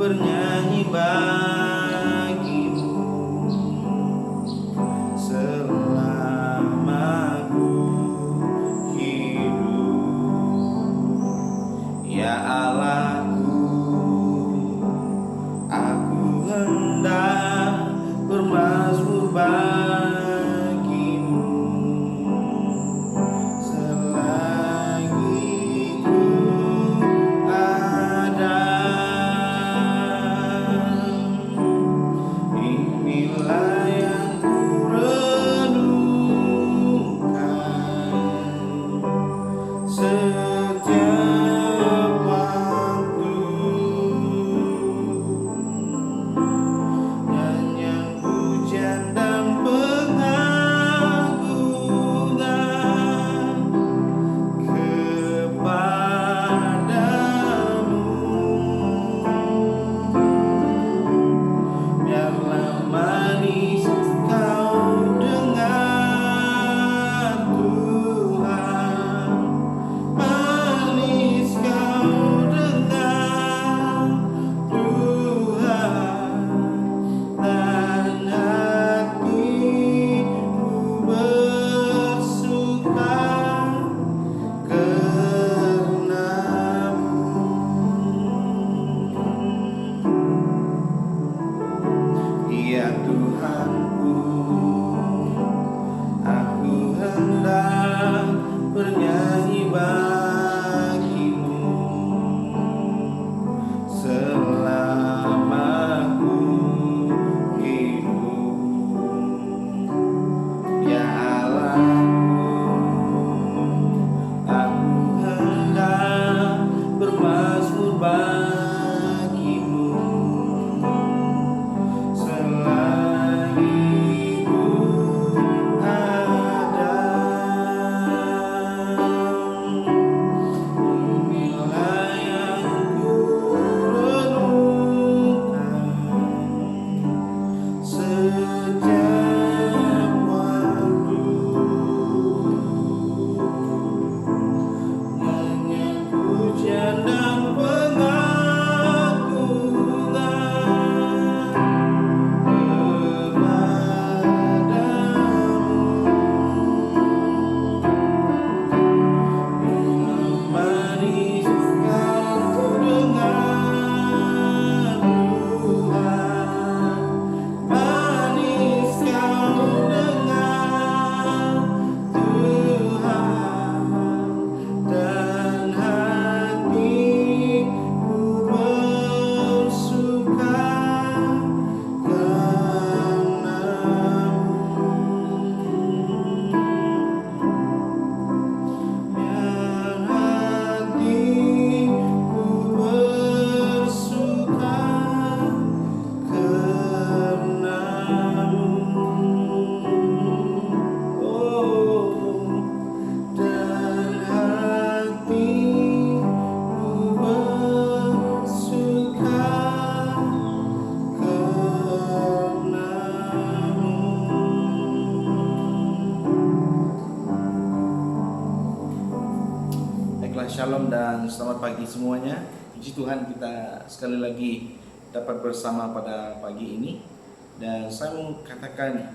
bernyanyi bagimu selama ku hidup. Ya Allahku, aku hendak bermazmur bagimu selagi ku ada. Inilah yang ku renungkan setiap waktu, nyanyian pujian dan pengagungan kepadamu. Biarlah manis kau dengar Tuhan, manis kau dengar Tuhan, dan hatiku bersuka karenamu. Ya Tuhanku, aku hendak bernyanyi bagimu selama ku hidup. Ya Allahku, aku hendak bermazmur bagimu selagi ku ada. Inilah yang ku renungkan setiap waktu, nyanyian pujian dan pengagungan kepadamu. Manis kau dengar Tuhan, manis kau dengar Tuhan, dan hatiku bersuka karenamu. Biar hatiku bersuka karenamu. Oh, dan hatiku bersuka karenamu. Baiklah, shalom dan selamat pagi semuanya. Puji Tuhan, kita sekali lagi dapat bersama pada pagi ini. Dan saya mau katakan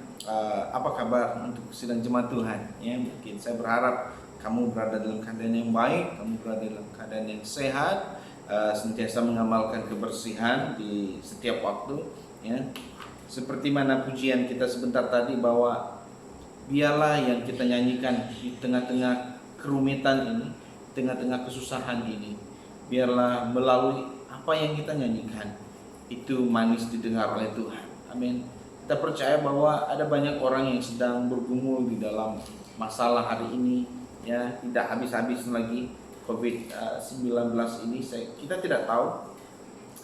apa kabar untuk sidang jemaat Tuhan ya. Mungkin saya berharap kamu berada dalam keadaan yang baik, kamu berada dalam keadaan yang sehat, sentiasa mengamalkan kebersihan di setiap waktu ya. Seperti mana pujian kita sebentar tadi, bahwa biarlah yang kita nyanyikan di tengah-tengah kerumitan ini, tengah-tengah kesusahan ini, biarlah melalui apa yang kita nyanyikan itu manis didengar oleh Tuhan. Amin. Kita percaya bahwa ada banyak orang yang sedang bergumul di dalam masalah hari ini ya, tidak habis-habis lagi COVID-19 ini. Kita tidak tahu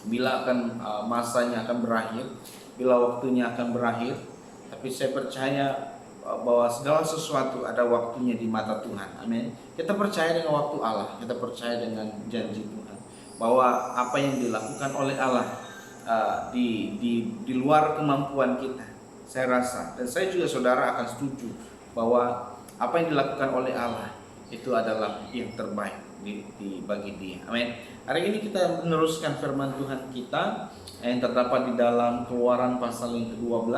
bila akan masanya akan berakhir, bila waktunya akan berakhir, tapi saya percaya bahwa segala sesuatu ada waktunya di mata Tuhan. Amin. Kita percaya dengan waktu Allah, kita percaya dengan janji Tuhan, bahwa apa yang dilakukan oleh Allah di luar kemampuan kita, saya rasa, dan saya juga saudara akan setuju bahwa apa yang dilakukan oleh Allah itu adalah yang terbaik bagi Dia. Amin. Hari ini kita meneruskan firman Tuhan kita yang terdapat di dalam Keluaran pasal yang ke-12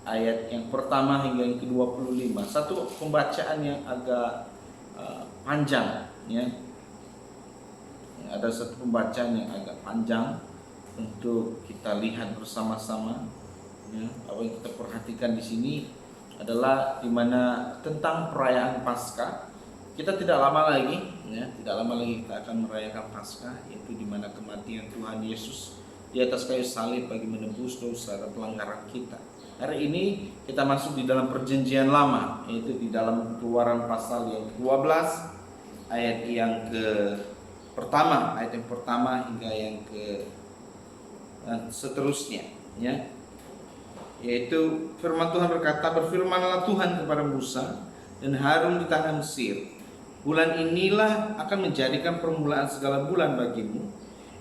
ayat yang pertama hingga yang ke-25. Satu pembacaan yang agak panjang, ya. Ada satu pembacaan yang agak panjang untuk kita lihat bersama-sama. Ya, apa yang kita perhatikan di sini adalah di mana tentang perayaan Paskah. Kita tidak lama lagi, ya, tidak lama lagi kita akan merayakan Paskah, yaitu di mana kematian Tuhan Yesus di atas kayu salib bagi menebus dosa dan pelanggaran kita. Hari ini kita masuk di dalam perjanjian lama, yaitu di dalam Keluaran pasal yang ke-12 ayat yang pertama hingga yang dan seterusnya, ya. Yaitu firman Tuhan berkata, berfirmanlah Tuhan kepada Musa dan Harun di tanah Mesir, bulan inilah akan menjadikan permulaan segala bulan bagimu.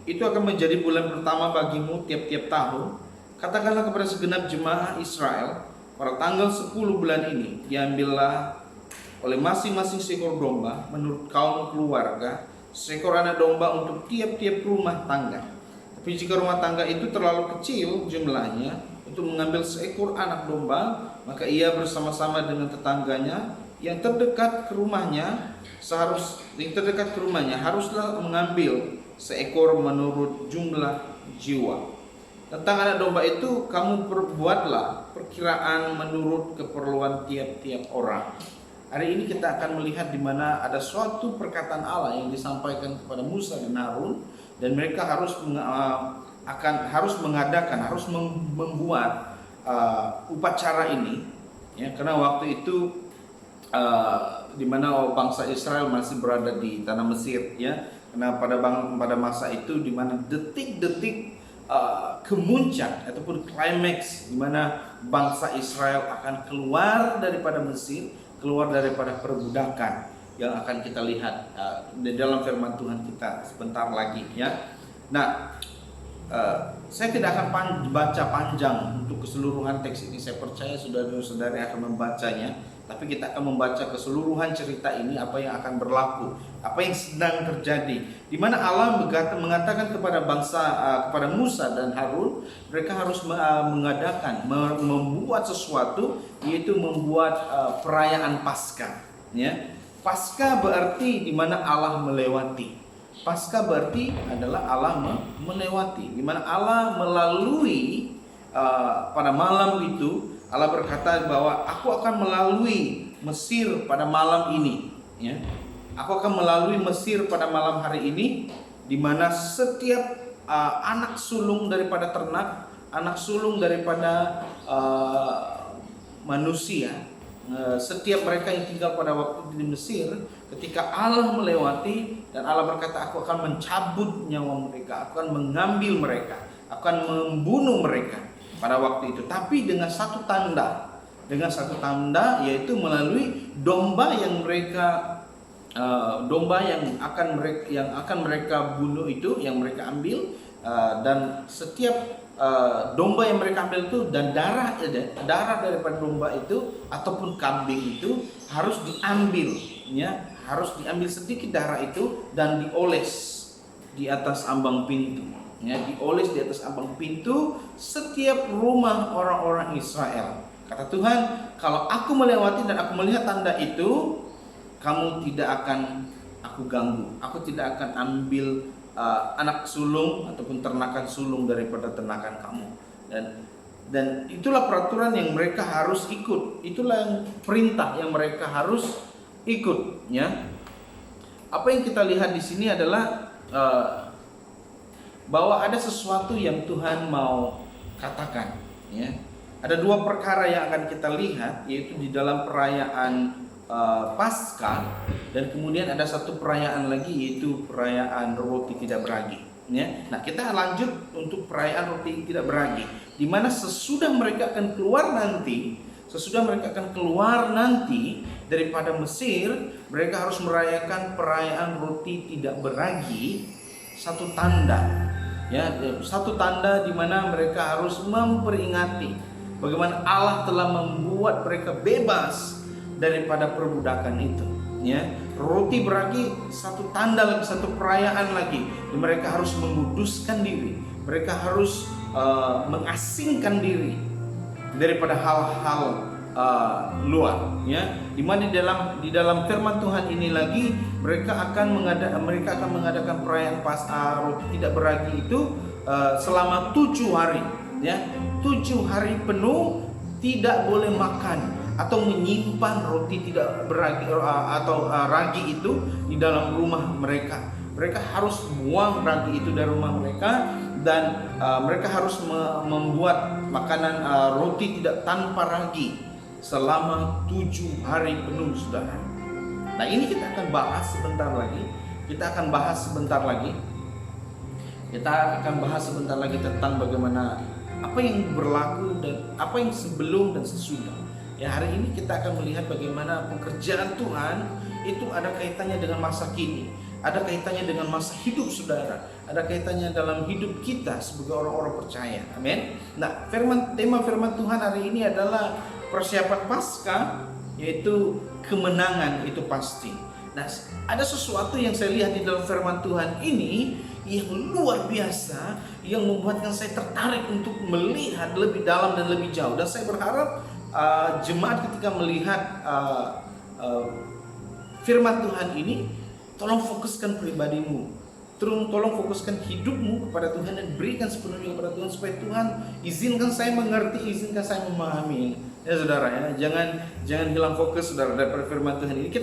Itu akan menjadi bulan pertama bagimu tiap-tiap tahun. Katakanlah kepada segenap jemaah Israel, pada tanggal 10 bulan ini diambillah oleh masing-masing seekor domba menurut kaum keluarga, seekor anak domba untuk tiap-tiap rumah tangga. Tapi jika rumah tangga itu terlalu kecil jumlahnya untuk mengambil seekor anak domba, maka ia bersama-sama dengan tetangganya yang terdekat ke rumahnya haruslah mengambil seekor menurut jumlah jiwa. Tentang anak domba itu kamu perbuatlah perkiraan menurut keperluan tiap-tiap orang. Hari ini kita akan melihat di mana ada suatu perkataan Allah yang disampaikan kepada Musa dan Harun, dan mereka harus membuat upacara ini, ya, karena waktu itu di mana bangsa Israel masih berada di tanah Mesir, ya. Karena pada masa itu di mana detik-detik kemuncak ataupun klimaks di mana bangsa Israel akan keluar daripada Mesir, keluar daripada perbudakan yang akan kita lihat di dalam firman Tuhan kita sebentar lagi, ya. Nah, saya tidak akan baca panjang untuk keseluruhan teks ini. Saya percaya saudara-saudari akan membacanya, tapi kita akan membaca keseluruhan cerita ini, apa yang akan berlaku, apa yang sedang terjadi, di mana Allah mengatakan kepada kepada Musa dan Harun, mereka harus membuat sesuatu, yaitu membuat perayaan Paskah, ya. Paskah berarti di mana Allah melewati. Paskah berarti adalah Allah melewati, di mana Allah melalui pada malam itu. Allah berkata bahwa aku akan melalui Mesir pada malam ini, ya. Aku akan melalui Mesir pada malam hari ini, di mana setiap anak sulung daripada ternak, anak sulung daripada manusia, setiap mereka yang tinggal pada waktu di Mesir, ketika Allah melewati dan Allah berkata, aku akan mencabut nyawa mereka, aku akan mengambil mereka, akan membunuh mereka pada waktu itu, tapi dengan satu tanda, yaitu melalui domba yang akan mereka bunuh itu, yang mereka ambil, dan setiap domba yang mereka ambil itu dan darah daripada domba itu ataupun kambing itu harus diambil, ya, harus diambil sedikit darah itu dan dioles di atas ambang pintu. Ya, dioles di atas ambang pintu setiap rumah orang-orang Israel. Kata Tuhan, kalau aku melewati dan aku melihat tanda itu, kamu tidak akan aku ganggu. Aku tidak akan ambil anak sulung ataupun ternakan sulung daripada ternakan kamu. Dan itulah peraturan yang mereka harus ikut. Itulah yang perintah yang mereka harus ikut, ya. Apa yang kita lihat di sini adalah bahwa ada sesuatu yang Tuhan mau katakan, ya. Ada dua perkara yang akan kita lihat, yaitu di dalam perayaan Paskah, dan kemudian ada satu perayaan lagi, yaitu perayaan roti tidak beragi, ya. Nah, kita lanjut untuk perayaan roti tidak beragi, di mana sesudah mereka akan keluar nanti daripada Mesir, mereka harus merayakan perayaan roti tidak beragi, satu tanda. Ya, satu tanda di mana mereka harus memperingati bagaimana Allah telah membuat mereka bebas daripada perbudakan itu, ya. Roti beragi satu tanda lagi, satu perayaan lagi. Mereka harus menguduskan diri, mereka harus mengasingkan diri daripada hal-hal luar, ya. Dimana di dalam firman Tuhan ini lagi mereka akan mengadakan perayaan Paskah roti tidak beragi itu selama 7 hari, ya. 7 hari penuh tidak boleh makan atau menyimpan roti tidak beragi atau ragi itu di dalam rumah mereka. Mereka harus buang ragi itu dari rumah mereka, dan mereka harus membuat makanan roti tidak tanpa ragi selama 7 hari penuh, saudara. Nah, ini kita akan bahas sebentar lagi. Kita akan bahas sebentar lagi tentang bagaimana apa yang berlaku dan apa yang sebelum dan sesudah. Ya, hari ini kita akan melihat bagaimana pekerjaan Tuhan itu ada kaitannya dengan masa kini, ada kaitannya dengan masa hidup saudara, ada kaitannya dalam hidup kita sebagai orang-orang percaya. Amin. Nah, tema firman Tuhan hari ini adalah persiapan Paskah, yaitu kemenangan itu pasti. Nah, ada sesuatu yang saya lihat di dalam firman Tuhan ini yang luar biasa, yang membuatkan saya tertarik untuk melihat lebih dalam dan lebih jauh. Dan saya berharap jemaat ketika melihat firman Tuhan ini, tolong fokuskan pribadimu, tolong fokuskan hidupmu kepada Tuhan dan berikan sepenuhnya kepada Tuhan, supaya Tuhan izinkan saya mengerti, izinkan saya memahami. Ya saudara, ya, jangan hilang fokus saudara daripada firman Tuhan ini.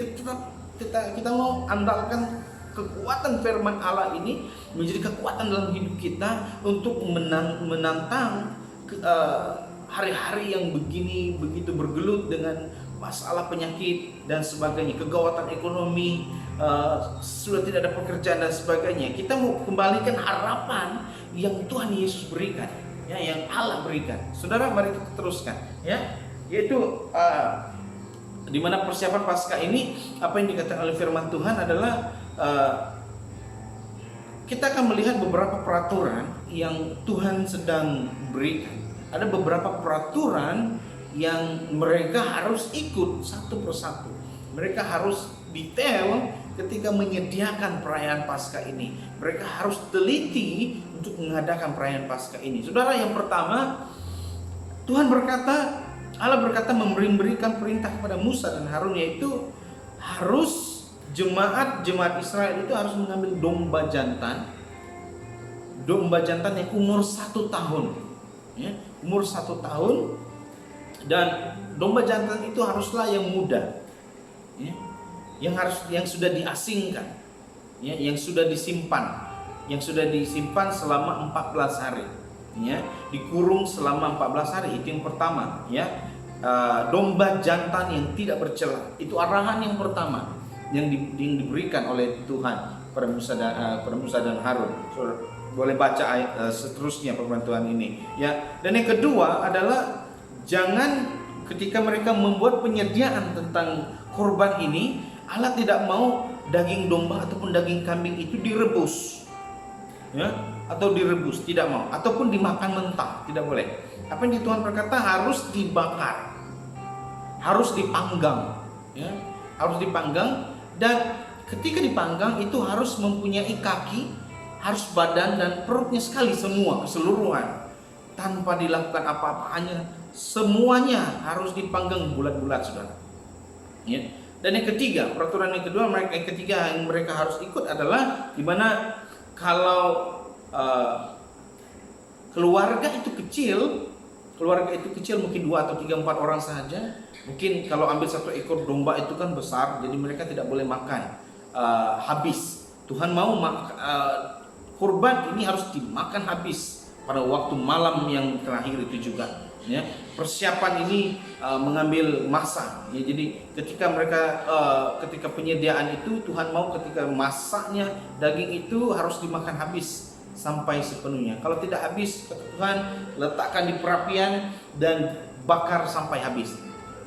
Kita mau andalkan kekuatan firman Allah ini menjadi kekuatan dalam hidup kita untuk menantang hari-hari yang begitu bergelut dengan masalah penyakit dan sebagainya, kegawatan ekonomi, sudah tidak ada pekerjaan dan sebagainya. Kita mau kembalikan harapan yang Tuhan Yesus berikan, ya, yang Allah berikan. Saudara, mari kita teruskan, ya, yaitu di mana persiapan Paskah ini, apa yang dikatakan oleh firman Tuhan adalah kita akan melihat beberapa peraturan yang Tuhan sedang berikan. Ada beberapa peraturan yang mereka harus ikut satu persatu. Mereka harus detail ketika menyediakan perayaan Paskah ini. Mereka harus teliti untuk mengadakan perayaan Paskah ini. Saudara, yang pertama, Allah berkata memberikan perintah kepada Musa dan Harun, yaitu harus jemaat Israel itu harus mengambil domba jantan yang umur 1 tahun, ya, umur 1 tahun, dan domba jantan itu haruslah yang muda, ya, yang sudah diasingkan, ya, yang sudah disimpan selama 14 hari, ya, dikurung selama 14 hari. Itu yang pertama, ya. Domba jantan yang tidak bercela, itu arahan yang pertama yang diberikan oleh Tuhan pada Musa dan Harun. Boleh baca ayat seterusnya firman Tuhan ini, ya. Dan yang kedua adalah jangan, ketika mereka membuat penyediaan tentang korban ini, Allah tidak mau daging domba ataupun daging kambing itu direbus, ya, atau direbus, tidak mau, ataupun dimakan mentah, tidak boleh. Apa yang Tuhan berkata harus dibakar, harus dipanggang, ya, harus dipanggang. Dan ketika dipanggang itu harus mempunyai kaki, harus badan dan perutnya sekali, semua keseluruhan, tanpa dilakukan apa-apa, hanya semuanya harus dipanggang bulat-bulat, saudara, ya. Dan yang ketiga, peraturan yang ketiga yang mereka harus ikut adalah dimana kalau keluarga itu kecil, mungkin 2 atau 3, 4 orang saja. Mungkin kalau ambil 1 ekor domba itu kan besar, jadi mereka tidak boleh makan habis. Tuhan mau kurban ini harus dimakan habis pada waktu malam yang terakhir itu juga, ya. Persiapan ini mengambil masa, ya. Jadi ketika penyediaan itu, Tuhan mau ketika masaknya daging itu harus dimakan habis sampai sepenuhnya. Kalau tidak habis, Tuhan letakkan di perapian dan bakar sampai habis.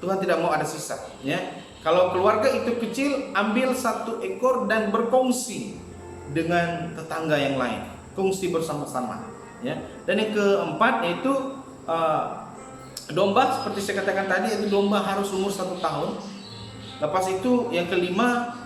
Tuhan tidak mau ada sisa, ya. Kalau keluarga itu kecil, ambil 1 ekor dan berkongsi dengan tetangga yang lain, kongsi bersama-sama, ya. Dan yang keempat yaitu domba, seperti saya katakan tadi, itu domba harus umur 1 tahun. Lepas itu yang kelima,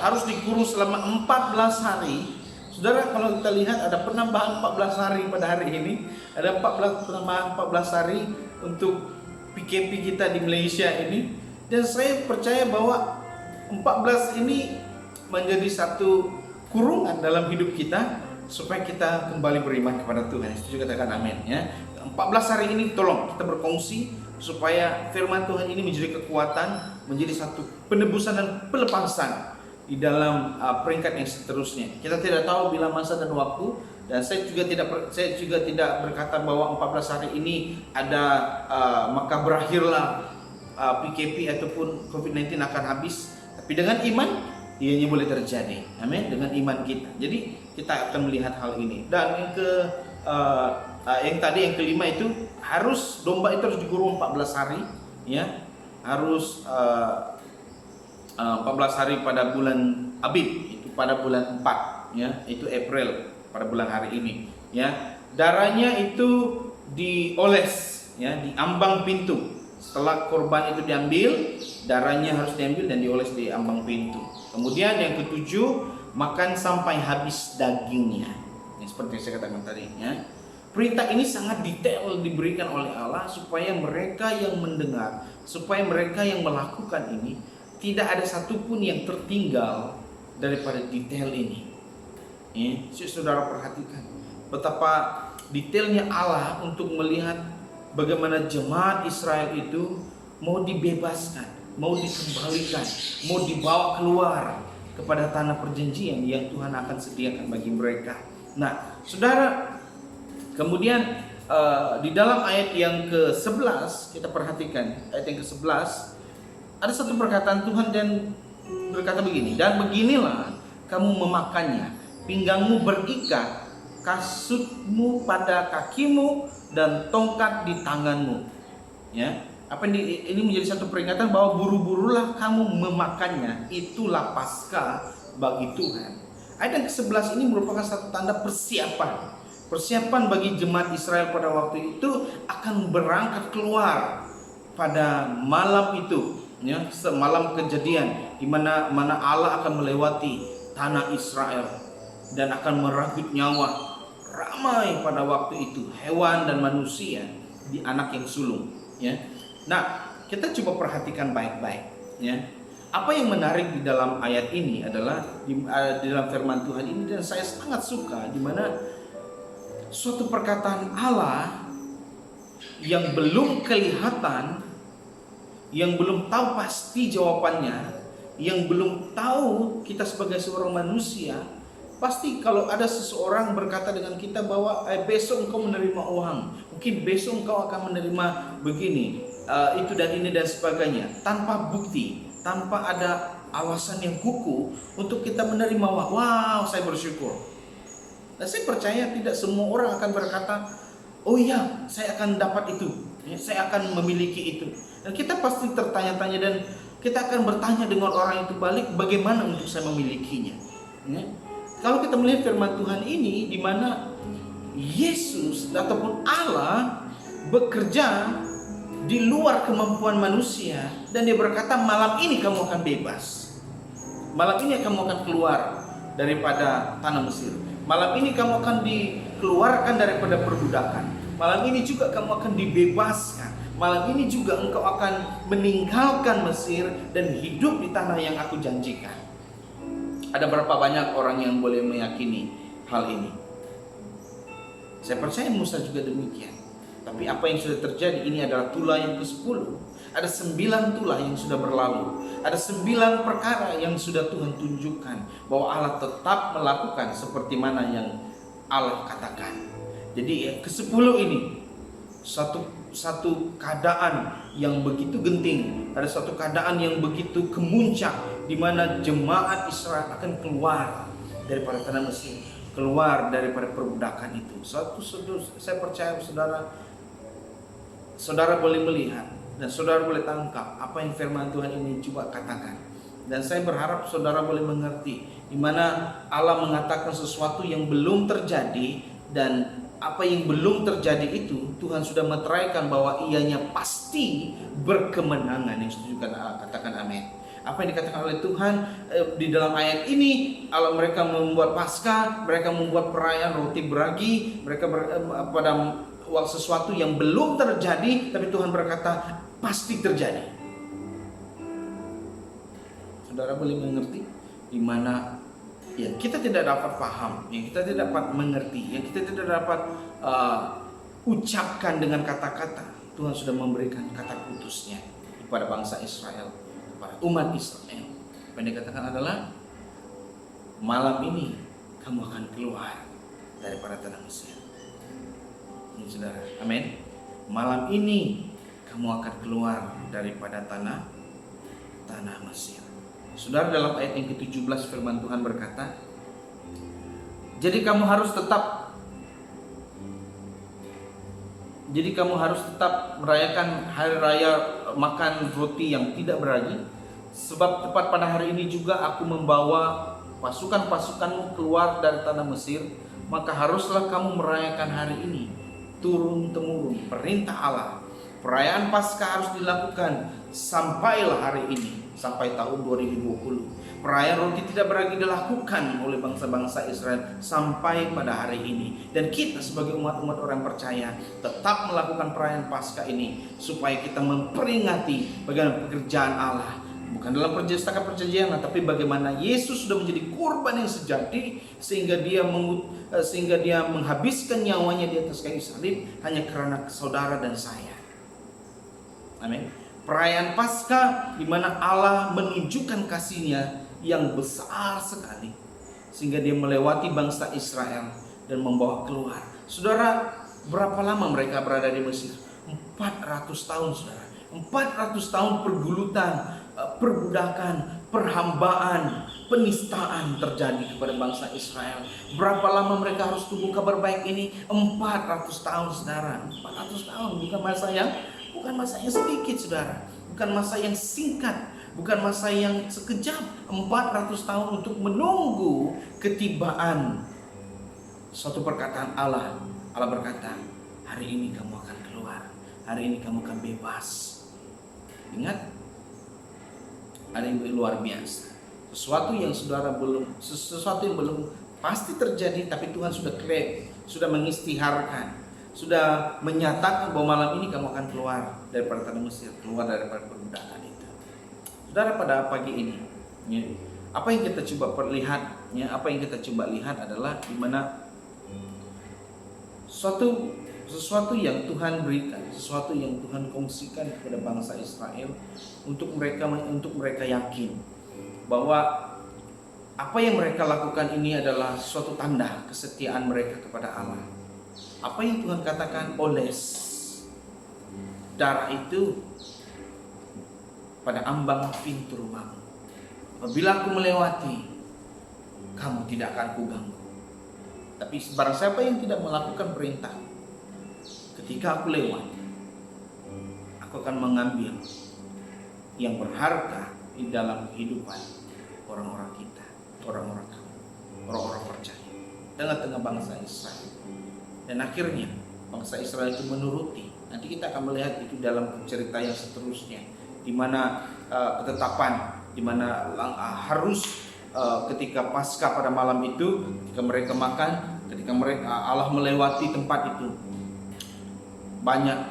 harus dikurung selama 14 hari. Saudara, kalau kita lihat ada penambahan 14 hari pada hari ini, ada penambahan 14 hari untuk PKP kita di Malaysia ini. Dan saya percaya bahwa 14 ini menjadi satu kurungan dalam hidup kita supaya kita kembali beriman kepada Tuhan. Setuju, katakan amin ya. 14 hari ini tolong kita berkongsi supaya firman Tuhan ini menjadi kekuatan, menjadi satu penebusan dan pelepasan di dalam peringkat yang seterusnya. Kita tidak tahu bila masa dan waktu, dan saya juga tidak berkata bahwa 14 hari ini ada maka berakhirlah PKP ataupun COVID-19 akan habis. Tapi dengan iman ianya boleh terjadi. Amin, dengan iman kita. Jadi kita akan melihat hal ini. Dan yang kelima itu harus domba itu harus dikurung 14 hari ya. Harus 14 hari pada bulan Abib, itu pada bulan 4 ya, itu April pada bulan hari ini ya. Darahnya itu dioles ya di ambang pintu. Setelah korban itu diambil, darahnya harus diambil dan dioles di ambang pintu. Kemudian yang ketujuh, makan sampai habis dagingnya. Ini seperti yang saya katakan tadi ya. Perintah ini sangat detail diberikan oleh Allah supaya mereka yang mendengar, supaya mereka yang melakukan ini tidak ada satupun yang tertinggal daripada detail ini. Saudara perhatikan betapa detailnya Allah untuk melihat bagaimana jemaat Israel itu mau dibebaskan, mau dikembalikan, mau dibawa keluar kepada tanah perjanjian yang Tuhan akan sediakan bagi mereka. Nah, saudara, kemudian di dalam ayat yang ke-11 kita perhatikan ayat yang ke-11. Ada satu perkataan Tuhan dan berkata begini, dan beginilah kamu memakannya, pinggangmu berikat, kasutmu pada kakimu, dan tongkat di tanganmu. Ya, ini menjadi satu peringatan bahwa buru-burulah kamu memakannya, itulah Paskah bagi Tuhan. Ayat yang ke-11 ini merupakan satu tanda persiapan bagi jemaat Israel pada waktu itu akan berangkat keluar pada malam itu. Ya, semalam kejadian di mana Allah akan melewati tanah Israel dan akan merajut nyawa ramai pada waktu itu, hewan dan manusia di anak yang sulung ya. Nah, kita coba perhatikan baik-baik ya. Apa yang menarik di dalam ayat ini adalah di dalam firman Tuhan ini, dan saya sangat suka di mana suatu perkataan Allah yang belum kelihatan, yang belum tahu pasti jawabannya, yang belum tahu kita sebagai seorang manusia. Pasti kalau ada seseorang berkata dengan kita bahwa besok engkau menerima uang, mungkin besok engkau akan menerima begini, itu dan ini dan sebagainya, tanpa bukti, tanpa ada alasan yang kukuh untuk kita menerima uang. Wow, saya bersyukur. Dan saya percaya tidak semua orang akan berkata, oh iya, saya akan dapat itu, saya akan memiliki itu. Dan kita pasti tertanya-tanya dan kita akan bertanya dengan orang itu balik, bagaimana untuk saya memilikinya. Ya. Kalau kita melihat firman Tuhan ini, di mana Yesus ataupun Allah bekerja di luar kemampuan manusia, dan dia berkata, malam ini kamu akan bebas, malam ini kamu akan keluar daripada tanah Mesir, malam ini kamu akan dikeluarkan daripada perbudakan, malam ini juga kamu akan dibebaskan, malam ini juga engkau akan meninggalkan Mesir dan hidup di tanah yang aku janjikan. Ada berapa banyak orang yang boleh meyakini hal ini? Saya percaya Musa juga demikian. Tapi apa yang sudah terjadi ini adalah tulah yang ke-10. Ada 9 tulah yang sudah berlalu. Ada 9 perkara yang sudah Tuhan tunjukkan bahwa Allah tetap melakukan seperti mana yang Allah katakan. Jadi yang ke-10 ini satu keadaan yang begitu genting, ada satu keadaan yang begitu kemuncak, di mana jemaat Israel akan keluar daripada tanah Mesir, keluar daripada perbudakan itu. Saya percaya saudara boleh melihat dan saudara boleh tangkap apa yang firman Tuhan ini coba katakan. Dan saya berharap saudara boleh mengerti di mana Allah mengatakan sesuatu yang belum terjadi, dan apa yang belum terjadi itu Tuhan sudah meteraikan bahwa ianya pasti berkemenangan. Yang setuju Allah katakan amin. Apa yang dikatakan oleh Tuhan di dalam ayat ini, Allah mereka membuat Paskah, mereka membuat perayaan roti beragi, mereka pada sesuatu yang belum terjadi, tapi Tuhan berkata pasti terjadi. Saudara boleh mengerti di mana ya kita tidak dapat paham, yang kita tidak dapat mengerti, yang kita tidak dapat ucapkan dengan kata-kata. Tuhan sudah memberikan kata putusnya kepada bangsa Israel, kepada umat Israel. Apa yang dikatakan adalah malam ini kamu akan keluar daripada tanah Mesir. Ini saudara, amin. Malam ini kamu akan keluar daripada tanah Mesir. Saudara, dalam ayat yang ke-17 firman Tuhan berkata, Jadi kamu harus tetap merayakan hari raya makan roti yang tidak beragi, sebab tepat pada hari ini juga aku membawa pasukan-pasukanmu keluar dari tanah Mesir, maka haruslah kamu merayakan hari ini turun-temurun. Perintah Allah, perayaan Paskah harus dilakukan sampailah hari ini, sampai tahun 2020. Perayaan roti tidak beragi dilakukan oleh bangsa-bangsa Israel sampai pada hari ini. Dan kita sebagai umat-umat orang percaya tetap melakukan perayaan Paskah ini supaya kita memperingati bagaimana pekerjaan Allah. Bukan dalam setakat perjanjian, tapi bagaimana Yesus sudah menjadi korban yang sejati sehingga dia menghabiskan nyawanya di atas kayu salib hanya karena saudara dan saya. Amin. Perayaan Paskah di mana Allah menunjukkan kasih-Nya yang besar sekali sehingga dia melewati bangsa Israel dan membawa keluar. Saudara, berapa lama mereka berada di Mesir? 400 tahun, saudara. 400 tahun pergulutan, perbudakan, perhambaan, penistaan terjadi kepada bangsa Israel. Berapa lama mereka harus tunggu kabar baik ini? 400 tahun, saudara. 400 tahun bukan masa yang sedikit, saudara. Bukan masa yang singkat, bukan masa yang sekejap. 400 tahun untuk menunggu ketibaan suatu perkataan Allah. Allah berkata, hari ini kamu akan keluar, hari ini kamu akan bebas. Ingat, ada yang luar biasa. Sesuatu yang belum pasti terjadi, tapi Tuhan sudah klaim, sudah mengistiharkan, sudah menyatakan bahwa malam ini kamu akan keluar daripada tanah Mesir, keluar daripada perbudakan itu. Saudara, pada pagi ini, ya, apa yang kita coba lihat, ya, apa yang kita coba lihat adalah di mana sesuatu yang Tuhan berikan, sesuatu yang Tuhan kongsikan kepada bangsa Israel untuk mereka yakin bahwa apa yang mereka lakukan ini adalah suatu tanda kesetiaan mereka kepada Allah. Apa yang Tuhan katakan, oles darah itu pada ambang pintu rumahmu. Apabila aku melewati, kamu tidak akan kuganggu. Tapi barang siapa yang tidak melakukan perintah, ketika aku lewat, aku akan mengambil yang berharga di dalam kehidupan orang-orang kita, orang-orang kamu, orang-orang percaya, tengah-tengah bangsa Israel. Dan akhirnya bangsa Israel itu menuruti. Nanti kita akan melihat itu dalam cerita yang seterusnya, di mana ketetapan, di mana harus ketika Paskah pada malam itu, ketika mereka makan, ketika Allah melewati tempat itu, banyak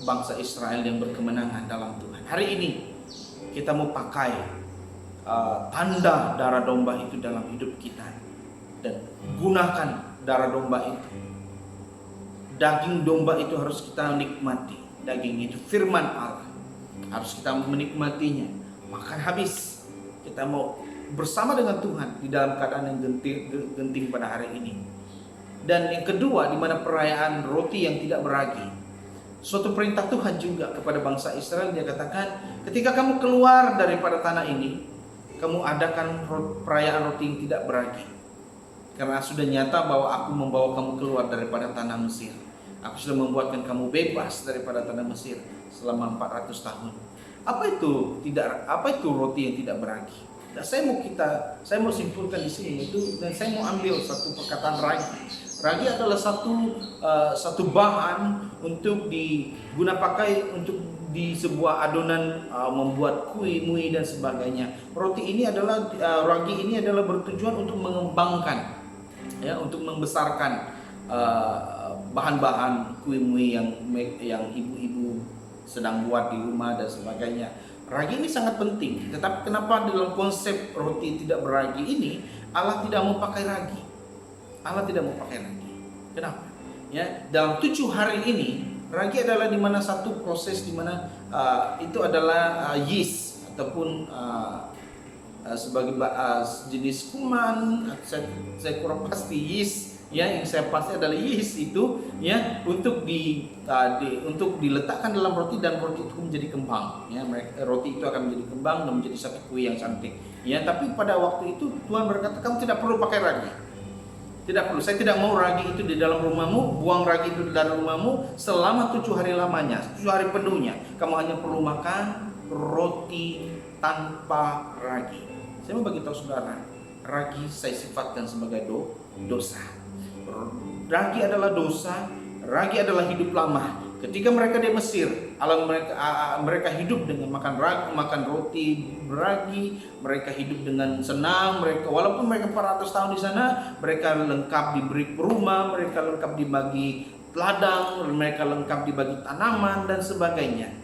bangsa Israel yang berkemenangan dalam Tuhan. Hari ini kita mau pakai tanda darah domba itu dalam hidup kita, dan gunakan darah domba itu. Daging domba itu harus kita nikmati. Daging itu firman Allah, harus kita menikmatinya. Makan habis, kita mau bersama dengan Tuhan di dalam keadaan yang genting pada hari ini. Dan yang kedua, di mana perayaan roti yang tidak beragi, suatu perintah Tuhan juga kepada bangsa Israel. Dia katakan, ketika kamu keluar daripada tanah ini, kamu adakan perayaan roti yang tidak beragi, karena sudah nyata bahwa aku membawa kamu keluar daripada tanah Mesir. Aku sudah membuatkan kamu bebas daripada tanah Mesir selama 400 tahun. Apa itu roti yang tidak beragi? Nah, saya mau simpulkan di sini itu, dan saya mau ambil satu perkataan ragi. Ragi adalah satu bahan untuk pakai untuk di sebuah adonan membuat kue-mui dan sebagainya. Roti ini adalah ragi ini adalah bertujuan untuk mengembangkan, ya, untuk membesarkan bahan-bahan kue-mui yang ibu-ibu sedang buat di rumah dan sebagainya. Ragi ini sangat penting. Tetapi kenapa dalam konsep roti tidak beragi ini Allah tidak mau pakai ragi? Allah tidak mau pakai ragi. Kenapa? Ya, dalam 7 hari ini ragi adalah di mana satu proses di mana itu adalah yeast ataupun sebagai jenis kuman. Saya kurang pasti yeast, ya, yang saya pasti adalah yeast itu, ya, untuk untuk diletakkan dalam roti dan roti itu menjadi kembang, ya. Roti itu akan menjadi kembang dan menjadi satu kue yang cantik, ya. Tapi pada waktu itu Tuhan berkata, kamu tidak perlu pakai ragi. Tidak perlu, saya tidak mau ragi itu di dalam rumahmu, buang ragi itu di dalam rumahmu selama 7 hari lamanya, 7 hari penuhnya. Kamu hanya perlu makan roti tanpa ragi. Saya mau bagi tahu saudara, ragi saya sifatkan sebagai dosa. Ragi adalah dosa, ragi adalah hidup lama. Ketika mereka di Mesir, mereka hidup dengan makan roti beragi, mereka hidup dengan senang. Walaupun mereka 400 tahun di sana, mereka lengkap diberi rumah, mereka lengkap dibagi ladang, mereka lengkap dibagi tanaman dan sebagainya.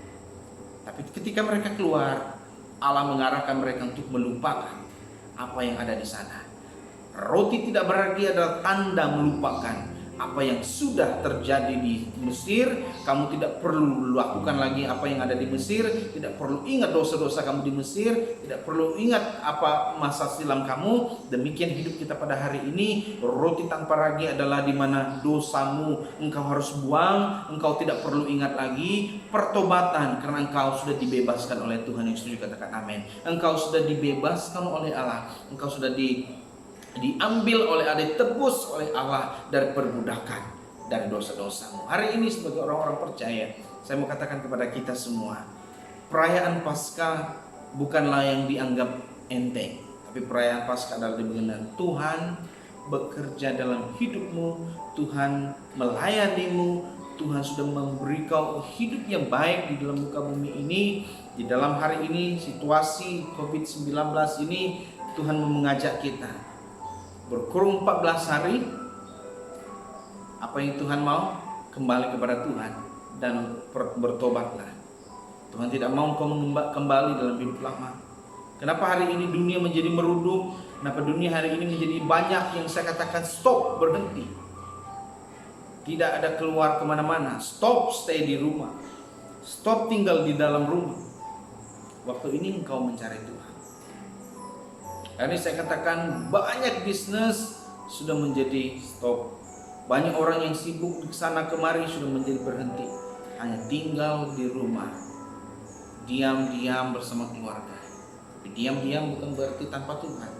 Tapi ketika mereka keluar, Allah mengarahkan mereka untuk melupakan apa yang ada di sana. Roti tidak beragi adalah tanda melupakan apa yang sudah terjadi di Mesir. Kamu tidak perlu lakukan lagi apa yang ada di Mesir, tidak perlu ingat dosa-dosa kamu di Mesir, tidak perlu ingat apa masa silam kamu. Demikian hidup kita pada hari ini. Roti tanpa ragi adalah di mana dosamu engkau harus buang, engkau tidak perlu ingat lagi. Pertobatan karena engkau sudah dibebaskan oleh Tuhan. Yang setuju katakan amin. Engkau sudah dibebaskan oleh Allah, engkau sudah diambil oleh Allah, ditebus oleh Allah dari perbudakan, dari dosa-dosamu. Hari ini sebagai orang-orang percaya, saya mau katakan kepada kita semua, perayaan Paskah bukanlah yang dianggap enteng, tapi perayaan Paskah adalah dimana Tuhan bekerja dalam hidupmu, Tuhan melayanimu, Tuhan sudah memberi kau hidup yang baik di dalam muka bumi ini. Di dalam hari ini situasi COVID-19 ini, Tuhan mengajak kita berkurung 14 hari. Apa yang Tuhan mau? Kembali kepada Tuhan dan bertobatlah. Tuhan tidak mau kau kembali dalam hidup lama. Kenapa hari ini dunia menjadi merudum? Kenapa dunia hari ini menjadi banyak yang saya katakan stop, berhenti, tidak ada keluar kemana-mana, stop, stay di rumah, stop tinggal di dalam rumah. Waktu ini engkau mencari Tuhan. Ini saya katakan banyak bisnis sudah menjadi stop. Banyak orang yang sibuk di sana kemari sudah menjadi berhenti. Hanya tinggal di rumah, diam-diam bersama keluarga. Tapi diam-diam bukan berarti tanpa Tuhan.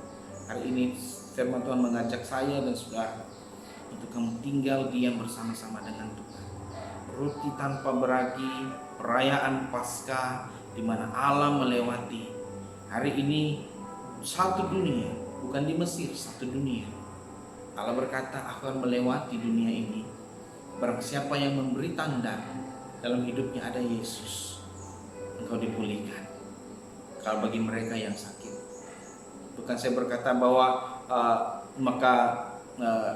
Hari ini firman Tuhan mengajak saya dan saudara untuk kamu tinggal diam bersama-sama dengan Tuhan. Roti tanpa beragi, perayaan Paskah di mana Allah melewati. Hari ini satu dunia, bukan di Mesir, satu dunia. Allah berkata, aku akan melewati dunia ini. Barang siapa yang memberi tanda dalam hidupnya ada Yesus, engkau dipulihkan. Kalau bagi mereka yang sakit, bukan saya berkata bahwa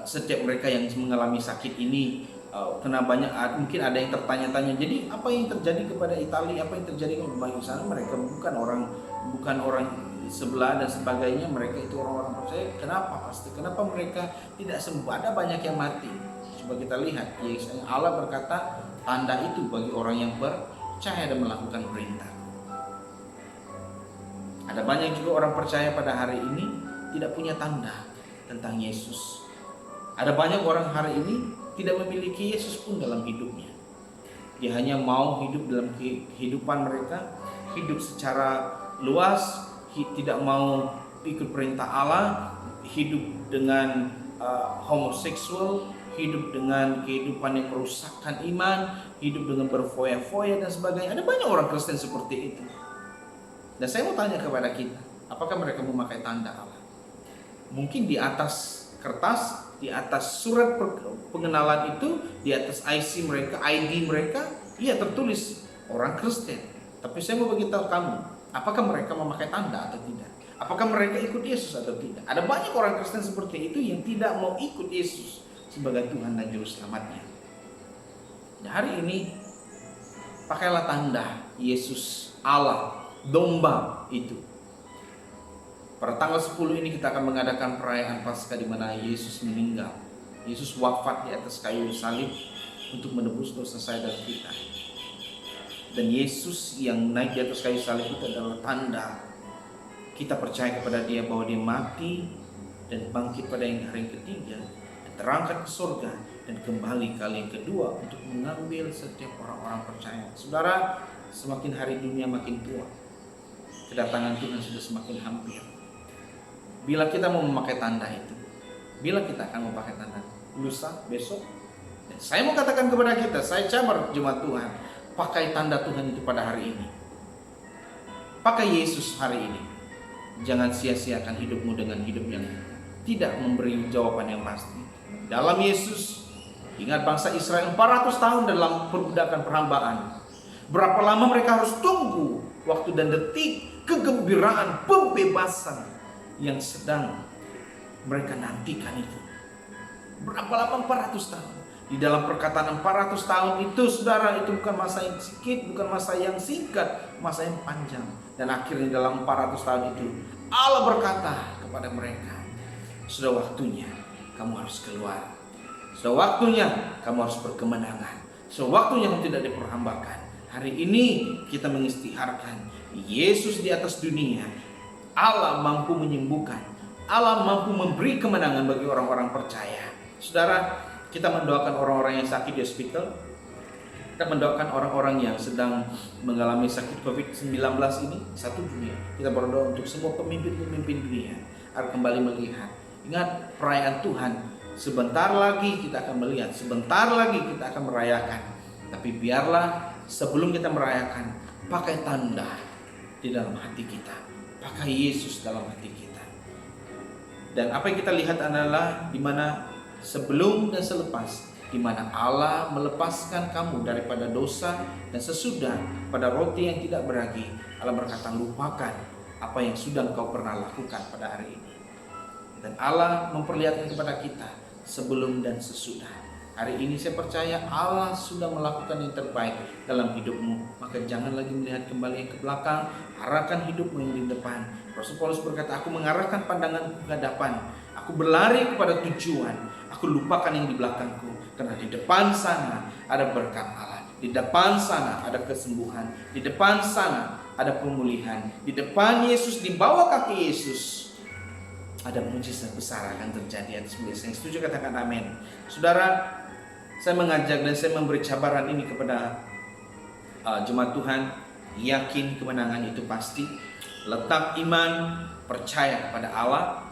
setiap mereka yang mengalami sakit ini kena banyak, mungkin ada yang tertanya-tanya, jadi apa yang terjadi kepada Italia, apa yang terjadi kepada sana? Mereka bukan orang sebelah dan sebagainya, mereka itu orang-orang percaya. Kenapa mereka tidak sembuh? Ada banyak yang mati. Coba kita lihat, Allah berkata tanda itu bagi orang yang percaya dan melakukan perintah. Ada banyak juga orang percaya pada hari ini tidak punya tanda tentang Yesus. Ada banyak orang hari ini tidak memiliki Yesus pun dalam hidupnya. Dia hanya mau hidup dalam kehidupan mereka, hidup secara luas, tidak mau ikut perintah Allah, hidup dengan homoseksual, hidup dengan kehidupan yang merusakkan iman, hidup dengan berfoya-foya dan sebagainya. Ada banyak orang Kristen seperti itu. Dan saya mau tanya kepada kita, apakah mereka memakai tanda Allah? Mungkin di atas kertas, di atas surat pengenalan itu, di atas IC mereka, ID mereka, iya tertulis orang Kristen. Tapi saya mau beritahu kamu, apakah mereka memakai tanda atau tidak? Apakah mereka ikut Yesus atau tidak? Ada banyak orang Kristen seperti itu yang tidak mau ikut Yesus sebagai Tuhan dan Juru Selamatnya. Nah, hari ini pakailah tanda Yesus Allah, domba itu. Pada tanggal 10 ini kita akan mengadakan perayaan Paskah di mana Yesus meninggal. Yesus wafat di atas kayu salib untuk menebus dosa saya dan kita. Dan Yesus yang naik di atas kayu salib itu adalah tanda kita percaya kepada Dia bahwa Dia mati dan bangkit pada hari yang ketiga, dan terangkat ke surga dan kembali kali yang kedua untuk mengambil setiap orang-orang percaya. Saudara, semakin hari dunia makin tua, kedatangan Tuhan sudah semakin hampir. Bila kita mau memakai tanda itu, bila kita akan memakai tanda lusa, besok, dan saya mau katakan kepada kita, saya cabar jemaat Tuhan, pakai tanda Tuhan itu pada hari ini. Pakai Yesus hari ini. Jangan sia-siakan hidupmu dengan hidup yang tidak memberi jawaban yang pasti. Dalam Yesus, ingat bangsa Israel 400 tahun dalam perbudakan perhambaan. Berapa lama mereka harus tunggu waktu dan detik kegembiraan pembebasan yang sedang mereka nantikan itu. Berapa lama? 400 tahun. Di dalam perkataan 400 tahun itu, saudara, itu bukan masa yang sedikit, bukan masa yang singkat, masa yang panjang. Dan akhirnya dalam 400 tahun itu, Allah berkata kepada mereka, sudah waktunya kamu harus keluar. Sudah waktunya kamu harus berkemenangan. Sudah waktunya kamu tidak diperhambakan. Hari ini kita mengistiharkan Yesus di atas dunia. Allah mampu menyembuhkan. Allah mampu memberi kemenangan bagi orang-orang percaya. Saudara, kita mendoakan orang-orang yang sakit di hospital. Kita mendoakan orang-orang yang sedang mengalami sakit COVID-19 ini, satu dunia. Kita berdoa untuk semua pemimpin-pemimpin dunia agar kembali melihat. Ingat, perayaan Tuhan sebentar lagi kita akan melihat, sebentar lagi kita akan merayakan. Tapi biarlah sebelum kita merayakan, pakai tanda di dalam hati kita. Pakai Yesus dalam hati kita. Dan apa yang kita lihat adalah di mana sebelum dan selepas, di mana Allah melepaskan kamu daripada dosa, dan sesudah pada roti yang tidak beragi, Allah berkata, lupakan apa yang sudah engkau pernah lakukan pada hari ini. Dan Allah memperlihatkan kepada kita sebelum dan sesudah. Hari ini saya percaya Allah sudah melakukan yang terbaik dalam hidupmu. Maka jangan lagi melihat kembali yang ke belakang, arahkan hidupmu yang di depan. Rasul Paulus berkata, aku mengarahkan pandangan ke hadapan, aku berlari kepada tujuan, aku lupakan yang di belakangku. Karena di depan sana ada berkat Allah, di depan sana ada kesembuhan, di depan sana ada pemulihan, di depan Yesus, di bawah kaki Yesus ada mujizat besar akan terjadi atas milik. Yang setuju katakan amin. Saudara, saya mengajak dan saya memberi cabaran ini kepada jemaat Tuhan. Yakin kemenangan itu pasti. Letak iman, percaya kepada Allah.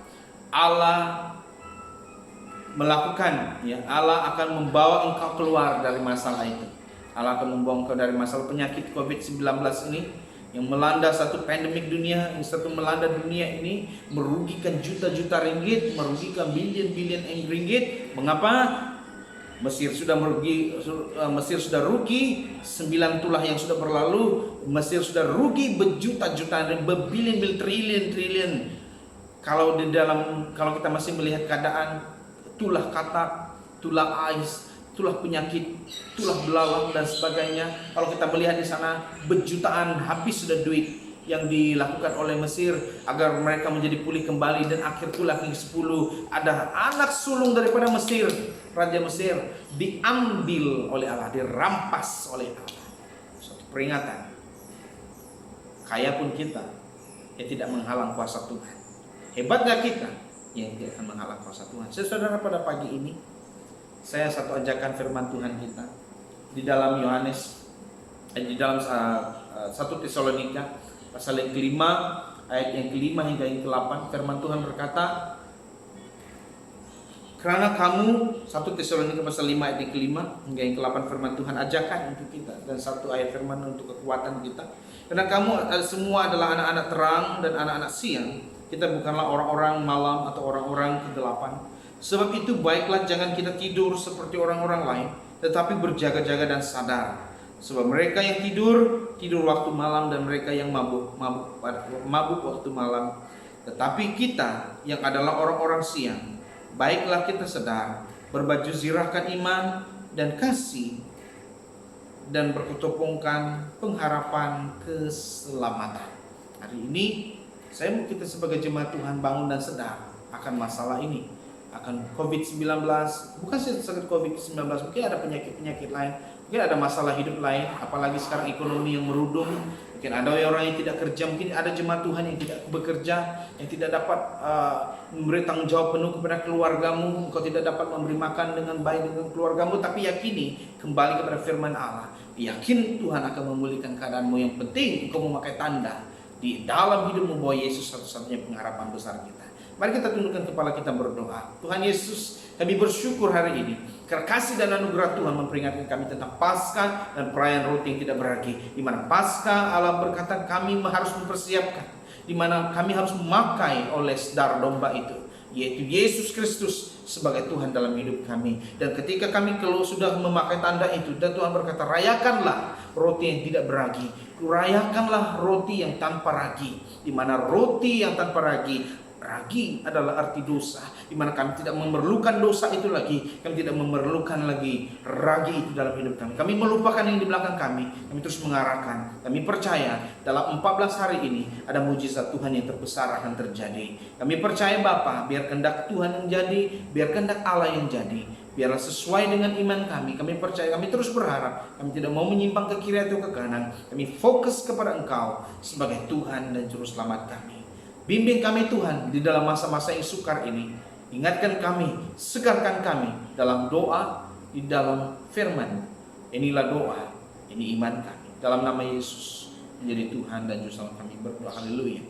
Allah melakukan, ya, Allah akan membawa engkau keluar dari masalah itu. Allah akan membawa engkau dari masalah penyakit COVID-19 ini yang melanda satu pandemik dunia, yang satu melanda dunia ini, merugikan juta-juta ringgit, merugikan bilion-bilion ringgit. Mengapa? Mesir sudah rugi 9 tulah yang sudah berlalu. Mesir sudah rugi berjuta-juta dan berbilion-bilion, triliun-triliun. Kalau kita masih melihat keadaan tulah katak, tulah ais, tulah penyakit, tulah belalang dan sebagainya. Kalau kita melihat di sana berjutaan habis sudah duit yang dilakukan oleh Mesir agar mereka menjadi pulih kembali. Dan akhir tulah ke-10 ada anak sulung daripada Mesir, Raja Mesir, diambil oleh Allah, dirampas oleh Allah. Suatu peringatan. Kaya pun kita, ya tidak menghalang kuasa Tuhan. Hebatnya kita, yang tidak akan menghalang kuasa Tuhan. Saudara, pada pagi ini saya satu ajakan firman Tuhan kita di dalam di dalam 1 Tesalonika pasal yang ke-5 ayat yang ke-5 hingga yang ke-8. Firman Tuhan berkata, karena kamu, 1 Tesalonika pasal 5 ayat yang ke-5 hingga yang ke-8, firman Tuhan ajakan untuk kita, dan satu ayat firman untuk kekuatan kita. Karena kamu semua adalah anak-anak terang dan anak-anak siang. Kita bukanlah orang-orang malam atau orang-orang kegelapan. Sebab itu baiklah jangan kita tidur seperti orang-orang lain, tetapi berjaga-jaga dan sadar. Sebab mereka yang tidur waktu malam, dan mereka yang mabuk waktu malam. Tetapi kita yang adalah orang-orang siang, baiklah kita sedar, berbaju zirahkan iman dan kasih, dan berkutupungkan pengharapan keselamatan. Hari ini saya mau kita sebagai jemaat Tuhan bangun dan sedar akan masalah ini, akan COVID-19. Bukan saja COVID-19, mungkin ada penyakit-penyakit lain, mungkin ada masalah hidup lain, apalagi sekarang ekonomi yang merudum. Mungkin ada orang yang tidak kerja, mungkin ada jemaat Tuhan yang tidak bekerja, yang tidak dapat memberi tanggung jawab penuh kepada keluargamu. Engkau tidak dapat memberi makan dengan baik dengan keluargamu, tapi yakini kembali kepada firman Allah. Yakin Tuhan akan memulihkan keadaanmu. Yang penting engkau memakai tanda di dalam hidupmu bahwa Yesus satu-satunya pengharapan besar kita. Mari kita tundukkan kepala kita berdoa. Tuhan Yesus, kami bersyukur hari ini karena kasih dan anugerah Tuhan memperingatkan kami tentang Paskah dan perayaan roti yang tidak beragi, di mana Paskah Allah berkata kami harus mempersiapkan, di mana kami harus memakai oleh darah domba itu, yaitu Yesus Kristus sebagai Tuhan dalam hidup kami. Dan ketika kami kalau sudah memakai tanda itu, dan Tuhan berkata, rayakanlah roti yang tidak beragi, rayakanlah roti yang tanpa ragi, di mana roti yang tanpa ragi adalah arti dosa, di mana kami tidak memerlukan dosa itu lagi, kami tidak memerlukan lagi ragi itu dalam hidup kami. Kami melupakan yang di belakang kami terus mengarahkan. Kami percaya dalam 14 hari ini ada mujizat Tuhan yang terbesar akan terjadi. Kami percaya Bapa, biar kehendak Tuhan yang jadi, biar kehendak Allah yang jadi, biarlah sesuai dengan iman kami. Kami percaya, kami terus berharap, kami tidak mau menyimpang ke kiri atau ke kanan. Kami fokus kepada Engkau sebagai Tuhan dan Juru Selamat kami. Bimbing kami Tuhan di dalam masa-masa yang sukar ini. Ingatkan kami, segarkan kami dalam doa, di dalam firman. Inilah doa, ini iman kami. Dalam nama Yesus menjadi Tuhan dan Juru Selamat kami berdoa. Haleluya.